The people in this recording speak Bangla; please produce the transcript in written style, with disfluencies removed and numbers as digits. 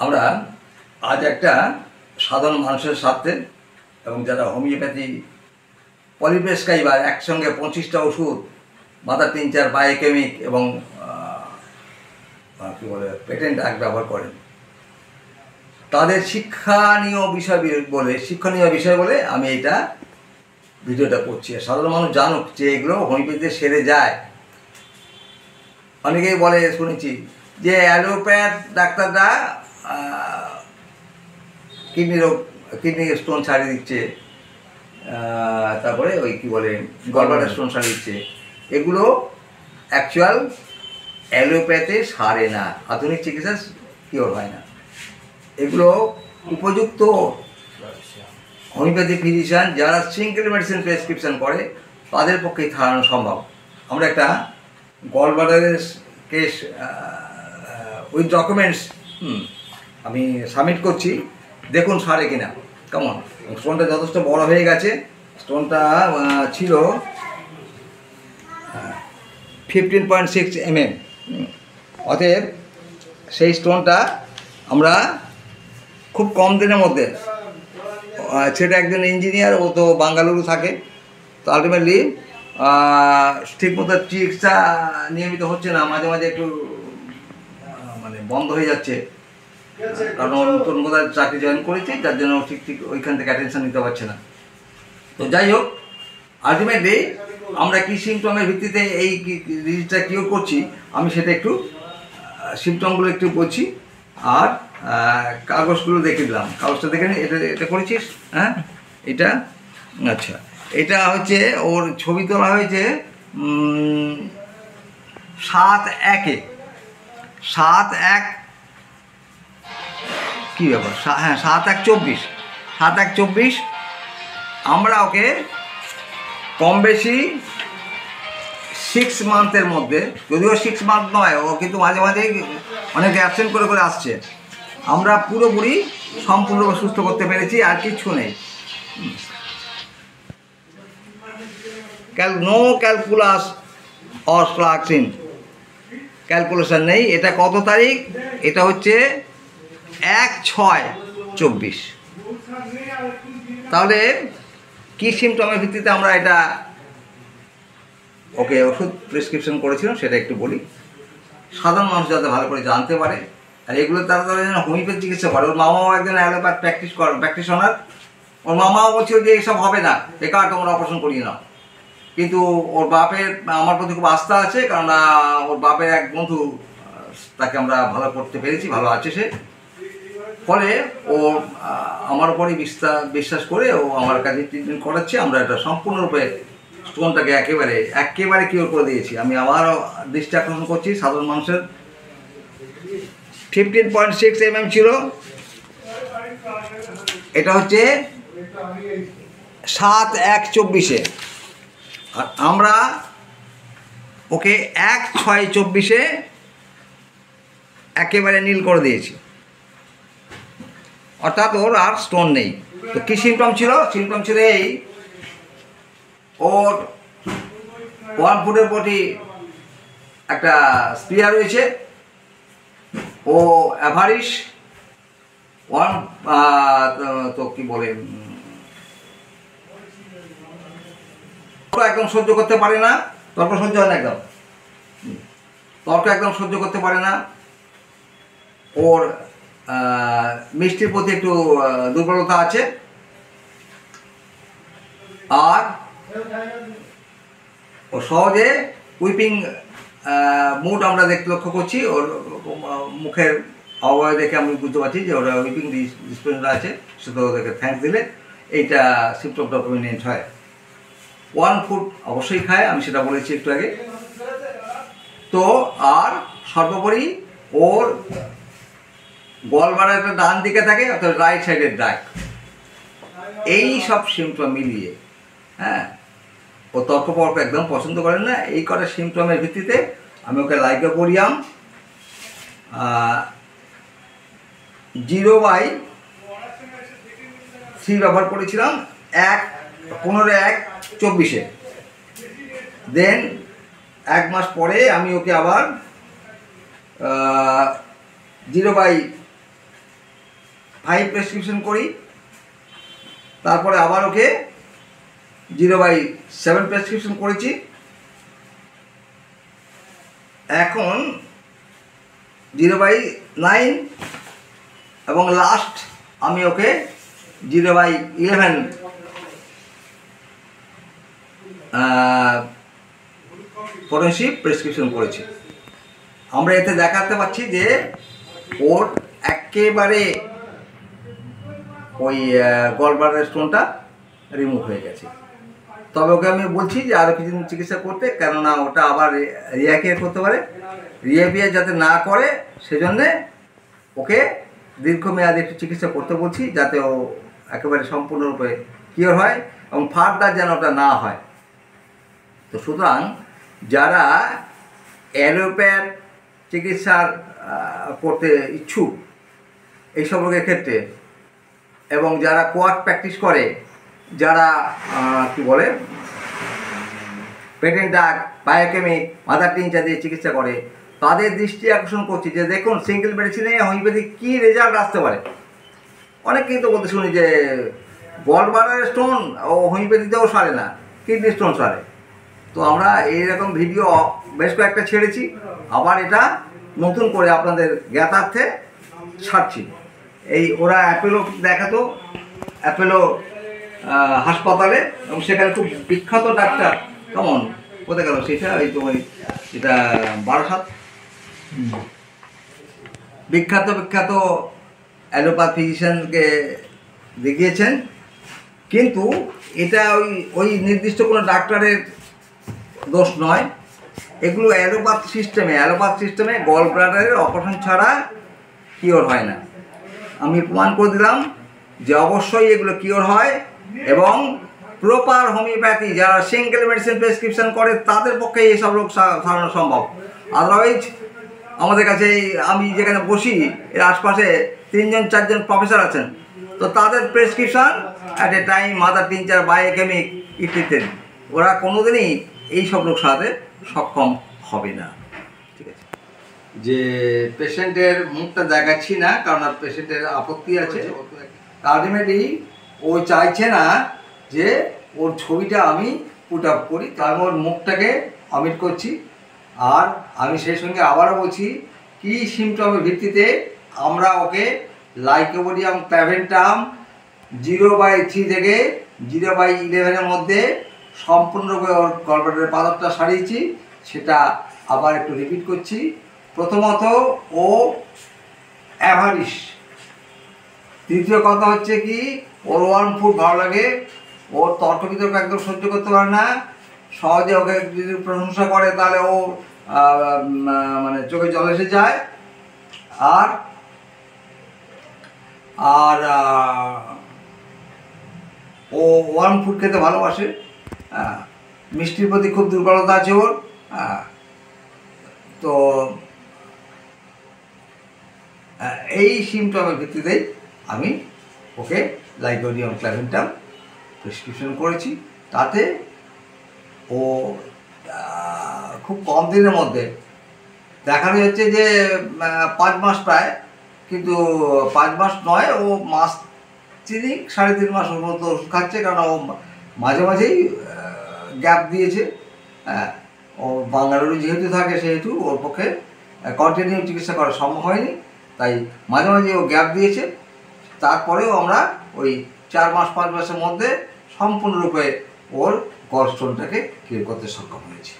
আমরা আজ একটা সাধারণ মানুষের স্বার্থে এবং যারা হোমিওপ্যাথি পলিপ্রেসক্রাইবার একসঙ্গে 25টা ওষুধ মাথা 3-4 বায়োকেমিক এবং কী বলে পেটেন্ট অ্যাক্ট ব্যবহার করেন, তাদের শিক্ষণীয় বিষয় বলে আমি এটা ভিডিওটা করছি। সাধারণ মানুষ জানুক যে এগুলো হোমিওপ্যাথিতে সেরে যায়। অনেকেই বলে, শুনেছি যে অ্যালোপ্যাথ ডাক্তাররা কিডনি স্টোন ছাড়িয়ে দিচ্ছে, তারপরে ওই কী বলে গলব্লাডার স্টোন ছাড়িয়ে দিচ্ছে। এগুলো অ্যাকচুয়াল অ্যালোপ্যাথে সারে না, আধুনিক চিকিৎসা কিওর হয় না। এগুলো উপযুক্ত হোমিওপ্যাথি ফিজিশিয়ান যারা সিঙ্গেল মেডিসিন প্রেসক্রিপশন করে তাদের পক্ষেই সারানো সম্ভব। আমরা একটা গলব্লাডারের কেস উইথ ডকুমেন্টস আমি সাবমিট করছি, দেখুন সারে কিনা। কেমন স্টোনটা যথেষ্ট বড় হয়ে গেছে। স্টোনটা ছিল 15.6 mm। অতএব সেই স্টোনটা আমরা খুব কম দিনের মধ্যে, সেটা একজন ইঞ্জিনিয়ার, ও তো বাঙ্গালুরু থাকে, তো আলটিমেটলি ঠিকমতো চিকিৎসা নিয়মিত হচ্ছে না, মাঝে মাঝে একটু মানে বন্ধ হয়ে যাচ্ছে, কারণ নতুন কোথায় চাকরি জয়েন করেছি, যার জন্য ঠিক ওইখান থেকে অ্যাটেনশন নিতে পারছে না। তো যাই হোক, আলটিমেটলি আমরা কী সিমটমের ভিত্তিতে এই ডিজিজটা কিওর করছি আমি সেটা একটু সিমটমগুলো একটু বলছি, আর কাগজগুলো দেখে দিলাম। কাগজটা দেখে নি, এটা করেছিস? হ্যাঁ, এটা আচ্ছা, এটা হচ্ছে ওর ছবি তোলা হয়েছে 7/1 কী ব্যাপার, হ্যাঁ 7/1/24 আমরা ওকে কম বেশি 6 মান্থের মধ্যে, যদিও 6 মান্থ নয়, ও কিন্তু মাঝে মাঝে অনেক অ্যাবসেন্ট করে আসছে, আমরা পুরোপুরি সম্পূর্ণভাবে সুস্থ করতে পেরেছি, আর কিচ্ছু নেই। নো ক্যালকুলাস অর ফ্লাক্সিন, ক্যালকুলেশন নেই। এটা কত তারিখ? এটা হচ্ছে 1/6/24। তাহলে কী সিমটমের ভিত্তিতে আমরা এটা ওকে ওষুধ প্রেসক্রিপশন করেছিলাম সেটা একটু বলি, সাধারণ মানুষ যাতে ভালো করে জানতে পারে। আর এগুলো তারা যেন হোমিওপ্যাথি চিকিৎসা করে। ওর মামাও একজন অ্যালোপ্যাথ প্র্যাকটিশনার, ওর মামাও বলছিল যে এইসব হবে না, বেকার, তোমরা অপারেশন করিয়ে নাও। কিন্তু ওর বাপের আমার প্রতি খুব আস্থা আছে, কারণ ওর বাপের এক বন্ধু, তাকে আমরা ভালো করতে পেরেছি, ভালো আছে সে। ফলে ও আমার উপরই বিশ্বাস করে ও আমার কাছে ট্রিটমেন্ট করাচ্ছে। আমরা এটা সম্পূর্ণরূপে স্টোনটাকে একেবারে কিওর করে দিয়েছি। আমি আবারও দৃষ্টি আকর্ষণ করছি, সাধারণ মানুষের 15.6 mm ছিল, এটা হচ্ছে 7/1/24। আর আমরা ওকে 1/6/24 একেবারে নীল করে দিয়েছি, অর্থাৎ ওর আর স্টোন নেই। তো কী সিমটম ছিল? সিমটম ছিল এই, ওর 1 ফুটের প্রতি একটা স্পিয়ার রয়েছে, ও অ্যাভারিশ তো কী বলে, একদম সহ্য করতে পারে না, তর্ক সহ্য হয় না, একদম সহ্য করতে পারে না। ওর মিষ্টির প্রতি একটু দুর্বলতা আছে, আর ও সহজে উইপিং মুড আমরা লক্ষ্য করছি। ওর মুখের অবয়ব দেখে আমি বুঝতে পারছি যে ওরা উইপিং ডিসপ্লেসমেন্ট আছে, সেটা ওদেরকে থ্যাঙ্কস দিলে এইটা সিমটমটা প্রমিনেন্ট হয়। 1 ফুড অবশ্যই খায়, আমি সেটা বলেছি একটু আগে। তো আর সর্বোপরি ওর গলব্লাডারটা ডান দিকে থাকে, অর্থাৎ রাইট সাইডের ডাক। এই সব সিমটম মিলিয়ে, হ্যাঁ, ও তর্ক একদম পছন্দ করেন না। এই কটা সিমটমের ভিত্তিতে আমি ওকে লাইকোপোডিয়াম 0/3 ব্যবহার করেছিলাম 15/1/24। দেন 1 মাস পরে আমি ওকে আবার 0/3 0/5 প্রেসক্রিপশন করি, তারপরে আবার ওকে 0/7 প্রেসক্রিপশন করেছি। এখন 0/9 এবং লাস্ট আমি ওকে 0/11 পটেনশিপ প্রেসক্রিপশন করেছি। আমরা এতে দেখাতে পাচ্ছি যে ওর একেবারে ওই গলব্লাডার স্টোনটা রিমুভ হয়ে গেছে। তবে ওকে আমি বলছি যে আরও কিছুদিন চিকিৎসা করতে, কেননা ওটা আবার রিঅ্যাপিয়ার করতে পারে। রিঅ্যাপিয়ার যাতে না করে সেজন্যে ওকে দীর্ঘমেয়াদী একটু চিকিৎসা করতে বলছি, যাতে ও একেবারে সম্পূর্ণরূপে কিওর হয় এবং ফার্দার যেন ওটা না হয়। তো সুতরাং যারা অ্যালোপ্যাথ চিকিৎসার করতে ইচ্ছুক এইসব রোগের ক্ষেত্রে, এবং যারা কোয়ার্ট প্র্যাকটিস করে, যারা কি বলে পেটেন্ট ডাক, বায়োকেমিক, মাদার টিনচার দিয়ে চিকিৎসা করে, তাদের দৃষ্টি আকর্ষণ করছি যে দেখুন সিঙ্গেল মেডিসিনে হোমিওপ্যাথি কী রেজাল্ট আসতে পারে। অনেকেই তো বলতে শুনি যে গলব্লাডার স্টোন ও হোমিওপ্যাথিতেও সারে না, কিডনি স্টোন সারে। তো আমরা এইরকম ভিডিও বেশ কয়েকটা ছেড়েছি, আবার এটা নতুন করে আপনাদের জ্ঞাতার্থে ছাড়ছি। এই ওরা অ্যাপেলো দেখাতো, অ্যাপেলো হাসপাতালে, এবং সেখানে খুব বিখ্যাত ডাক্তার, কেমন কোথায় গেল সেটা, ওই তোমার এটা বারাসাত, বিখ্যাত অ্যালোপ্যাথ ফিজিশিয়ানকে দেখিয়েছেন। কিন্তু এটা ওই নির্দিষ্ট কোনো ডাক্তারের দোষ নয়, এগুলো অ্যালোপ্যাথ সিস্টেমে গলব্লাডারের অপারেশন ছাড়া কিওর হয় না। আমি প্রমাণ করে দিলাম যে অবশ্যই এগুলো কিওর হয়, এবং প্রপার হোমিওপ্যাথি যারা সিঙ্গেল মেডিসিন প্রেসক্রিপশন করে তাদের পক্ষে এইসব রোগ সারানো সম্ভব। আদারওয়াইজ আমাদের কাছে আমি যেখানে বসি এর আশপাশে 3-4জন প্রফেসর আছেন, তো তাদের prescription at a time mother tincture, biochemic ইত্যাদি, ওরা কোনোদিনই এই সব রোগ সারাতে সক্ষম হবে না। ঠিক আছে, যে পেশেন্টের মুখটা দেখাচ্ছি না, কারণ পেশেন্টের আপত্তি আছে। আলটিমেটলি ও চাইছে না যে ওর ছবিটা আমি পুট আপ করি, কারণ ওর মুখটাকে অমিট করছি। আর আমি সেই সঙ্গে আবারও বলছি, কি সিমটমের ভিত্তিতে আমরা ওকে লাইকোপোডিয়াম ক্ল্যাভেন্টাম 0/3 থেকে 0/11 মধ্যে সম্পূর্ণরূপে ওর গলব্লাডারের পাথরটা সারিয়েছি, সেটা আবার একটু রিপিট করছি। প্রথমত ও অ্যাভারিশ। তৃতীয় কথা হচ্ছে কি, ওর ওয়ার্ম ফুড ভালো লাগে, ওর তর্ক বিতর্ক একদম সহ্য করতে পারে না। সহজে ওকে যদি প্রশংসা করে তাহলে ও মানে চোখে জল এসে যায়। আর আর ও ওয়ার্ম ফুড খেতে ভালোবাসে, মিষ্টির প্রতি খুব দুর্বলতা আছে ওর। তো এই সিমটমের ভিত্তিতেই আমি ওকে লাইকোপোডিয়াম ক্ল্যাভেন্টাম প্রেসক্রিপশন করেছি। তাতে ও খুব কম দিনের মধ্যে দেখানো যাচ্ছে যে 5 মাস প্রায়, কিন্তু 5 মাস নয়, ও মাস 3.5 মাস ওর মতো ওষুধ খাচ্ছে, কারণ ও মাঝে মাঝেই গ্যাপ দিয়েছে। ও বাঙ্গালুরু যেহেতু থাকে সেহেতু ওর পক্ষে কন্টিনিউ চিকিৎসা করা সম্ভব হয়নি, তাই মাঝে মাঝে ও গ্যাপ দিয়েছে। তারপরেও আমরা ওই 4 মাস 5 মাসের মধ্যে সম্পূর্ণরূপে ওর গলস্টোনটাকে ক্লিয়ার করতে সক্ষম হয়েছি।